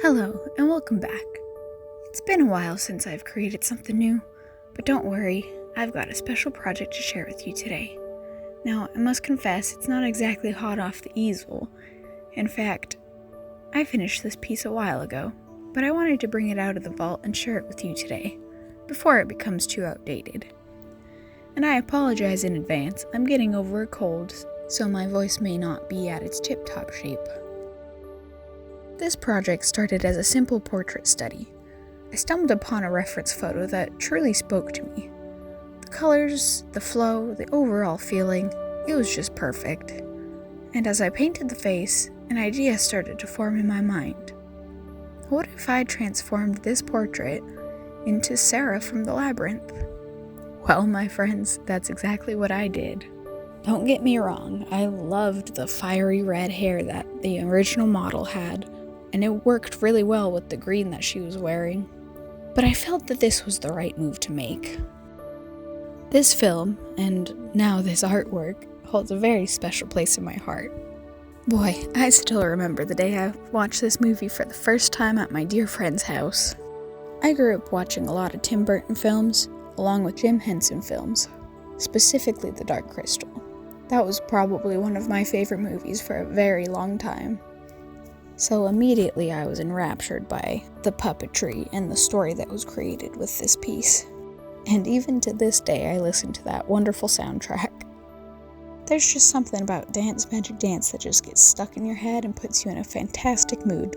Hello, and welcome back. It's been a while since I've created something new, but don't worry, I've got a special project to share with you today. Now, I must confess, it's not exactly hot off the easel. In fact, I finished this piece a while ago, but I wanted to bring it out of the vault and share it with you today, before it becomes too outdated. And I apologize in advance, I'm getting over a cold, so my voice may not be at its tip-top shape. This project started as a simple portrait study. I stumbled upon a reference photo that truly spoke to me. The colors, the flow, the overall feeling, it was just perfect. And as I painted the face, an idea started to form in my mind. What if I transformed this portrait into Sarah from the Labyrinth? Well, my friends, that's exactly what I did. Don't get me wrong, I loved the fiery red hair that the original model had, and it worked really well with the green that she was wearing. But I felt that this was the right move to make. This film, and now this artwork, holds a very special place in my heart. Boy, I still remember the day I watched this movie for the first time at my dear friend's house. I grew up watching a lot of Tim Burton films, along with Jim Henson films, specifically The Dark Crystal. That was probably one of my favorite movies for a very long time. So immediately I was enraptured by the puppetry and the story that was created with this piece. And even to this day I listen to that wonderful soundtrack. There's just something about Dance Magic Dance that just gets stuck in your head and puts you in a fantastic mood.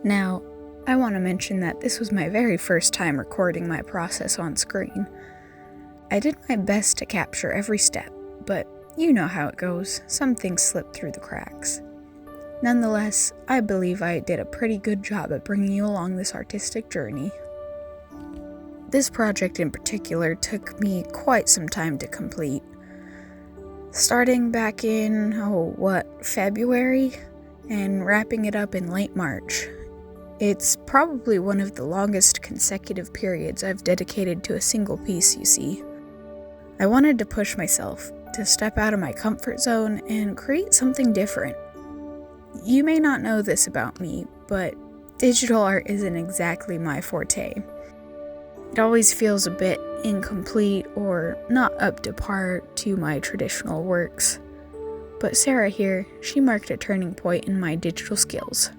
Now, I want to mention that this was my very first time recording my process on screen. I did my best to capture every step, but you know how it goes, some things slip through the cracks. Nonetheless, I believe I did a pretty good job at bringing you along this artistic journey. This project in particular took me quite some time to complete. Starting back in, February, and wrapping it up in late March. It's probably one of the longest consecutive periods I've dedicated to a single piece, you see. I wanted to push myself, to step out of my comfort zone and create something different. You may not know this about me, but digital art isn't exactly my forte. It always feels a bit incomplete or not up to par to my traditional works. But Sarah here, she marked a turning point in my digital skills.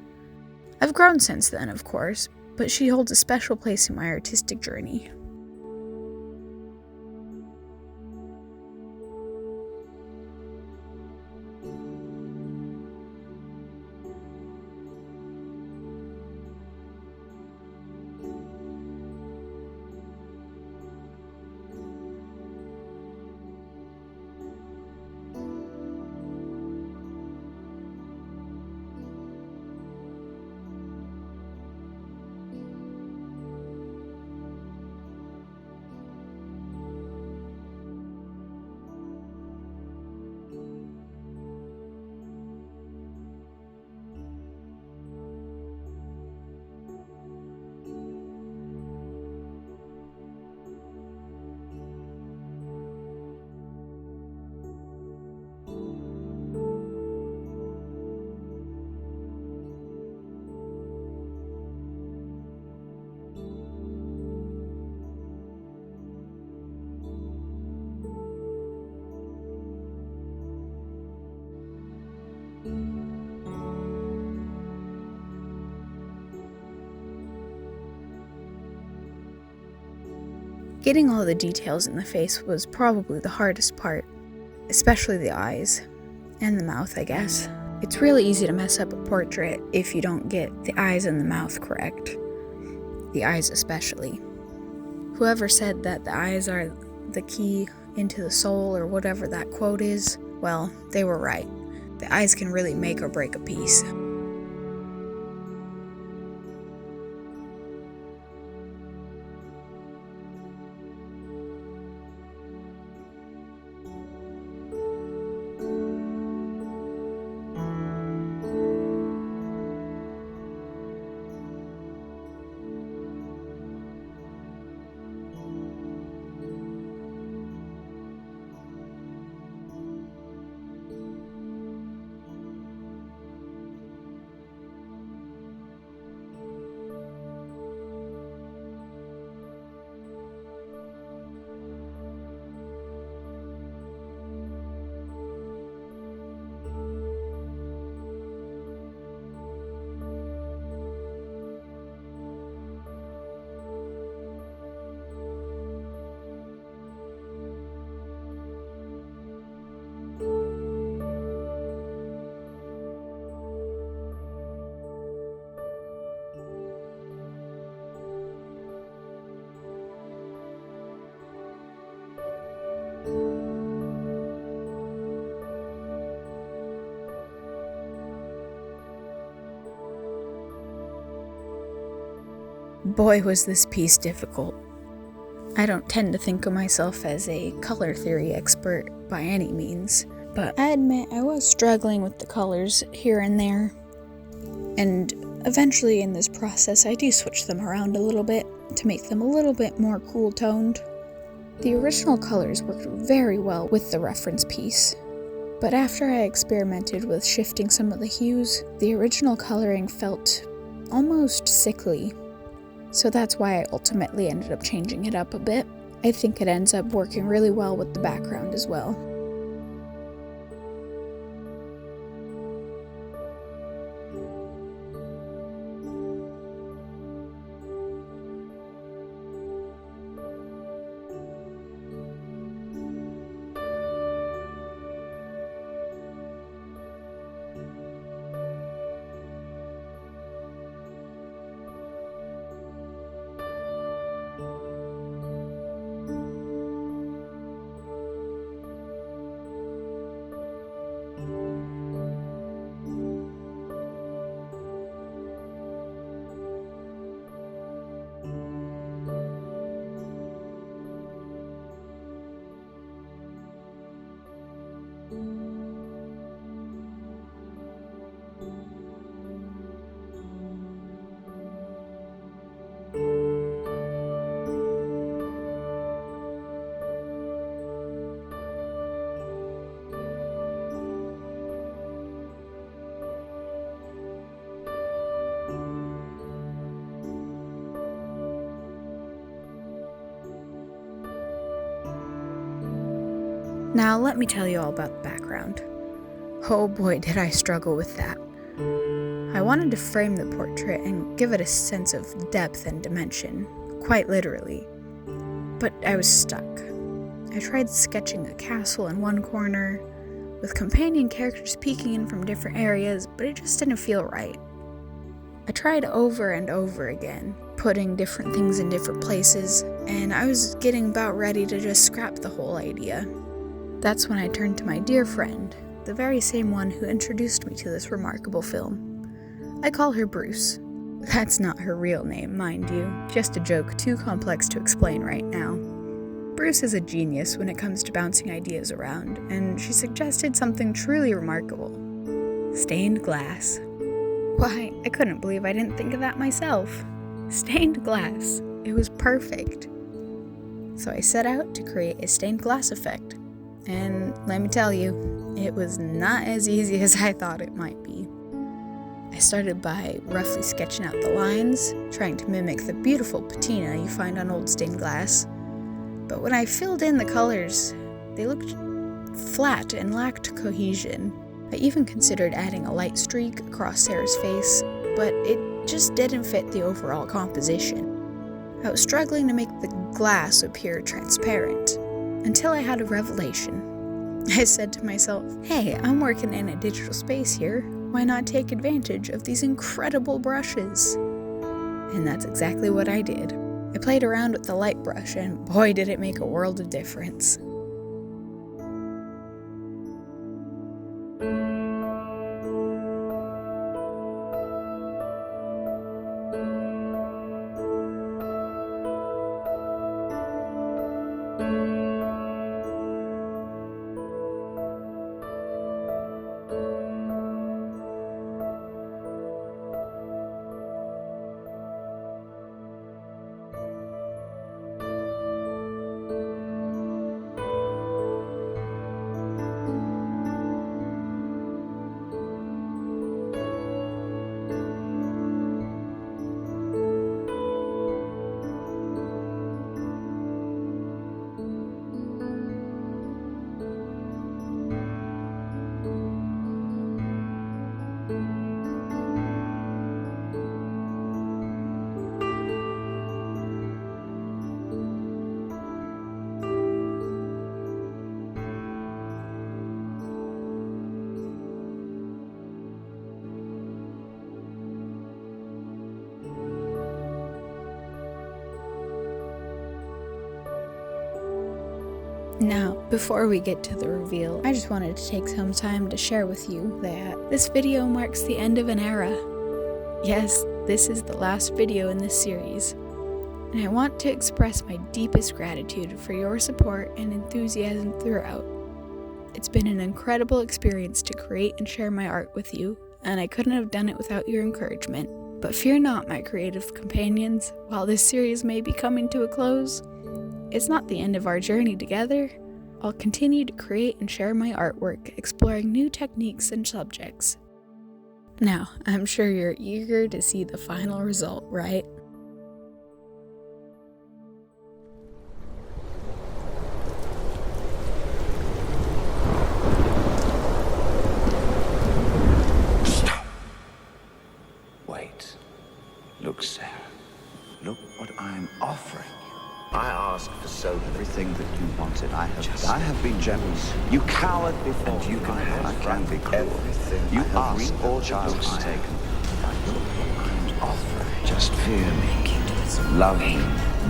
I've grown since then, of course, but she holds a special place in my artistic journey. Getting all the details in the face was probably the hardest part, especially the eyes, and the mouth, I guess. It's really easy to mess up a portrait if you don't get the eyes and the mouth correct. The eyes especially. Whoever said that the eyes are the key into the soul or whatever that quote is, well, they were right. The eyes can really make or break a piece. Boy, was this piece difficult. I don't tend to think of myself as a color theory expert by any means, but I admit I was struggling with the colors here and there. And eventually in this process, I do switch them around a little bit to make them a little bit more cool-toned. The original colors worked very well with the reference piece, but after I experimented with shifting some of the hues, the original coloring felt almost sickly. So that's why I ultimately ended up changing it up a bit. I think it ends up working really well with the background as well. Now let me tell you all about the background. Oh boy, did I struggle with that. I wanted to frame the portrait and give it a sense of depth and dimension, quite literally. But I was stuck. I tried sketching a castle in one corner, with companion characters peeking in from different areas, but it just didn't feel right. I tried over and over again, putting different things in different places, and I was getting about ready to just scrap the whole idea. That's when I turned to my dear friend, the very same one who introduced me to this remarkable film. I call her Bruce. That's not her real name, mind you, just a joke too complex to explain right now. Bruce is a genius when it comes to bouncing ideas around, and she suggested something truly remarkable. Stained glass. Why, I couldn't believe I didn't think of that myself. Stained glass. It was perfect. So I set out to create a stained glass effect. And let me tell you, it was not as easy as I thought it might be. I started by roughly sketching out the lines, trying to mimic the beautiful patina you find on old stained glass. But when I filled in the colors, they looked flat and lacked cohesion. I even considered adding a light streak across Sarah's face, but it just didn't fit the overall composition. I was struggling to make the glass appear transparent. Until I had a revelation. I said to myself, hey, I'm working in a digital space here. Why not take advantage of these incredible brushes? And that's exactly what I did. I played around with the light brush, and boy did it make a world of difference. Now, before we get to the reveal, I just wanted to take some time to share with you that this video marks the end of an era. Yes, this is the last video in this series, and I want to express my deepest gratitude for your support and enthusiasm throughout. It's been an incredible experience to create and share my art with you, and I couldn't have done it without your encouragement. But fear not, my creative companions, while this series may be coming to a close, it's not the end of our journey together. I'll continue to create and share my artwork, exploring new techniques and subjects. Now, I'm sure you're eager to see the final result, right? Wait. Look, Sarah. Look what I'm offering you. I asked for everything that you wanted. I have been generous. You cowered before. And you can have I can be everything you asked or child is taken. Look what I'm offering. Just fear me. Love me.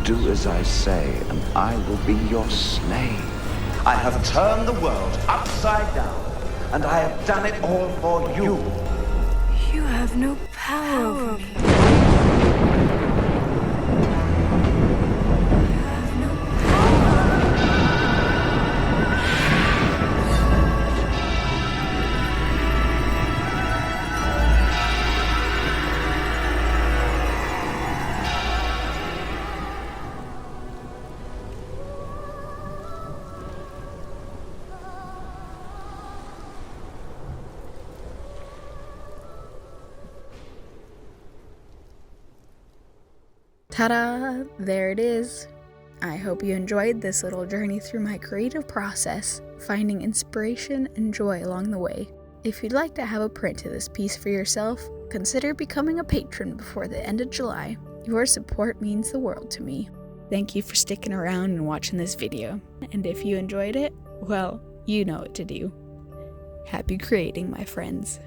Do as I say, and I will be your slave. I have turned the world upside down, and I have done it all for you. You have no power over me. Ta-da! There it is. I hope you enjoyed this little journey through my creative process, finding inspiration and joy along the way. If you'd like to have a print of this piece for yourself, consider becoming a patron before the end of July. Your support means the world to me. Thank you for sticking around and watching this video. And if you enjoyed it, well, you know what to do. Happy creating, my friends.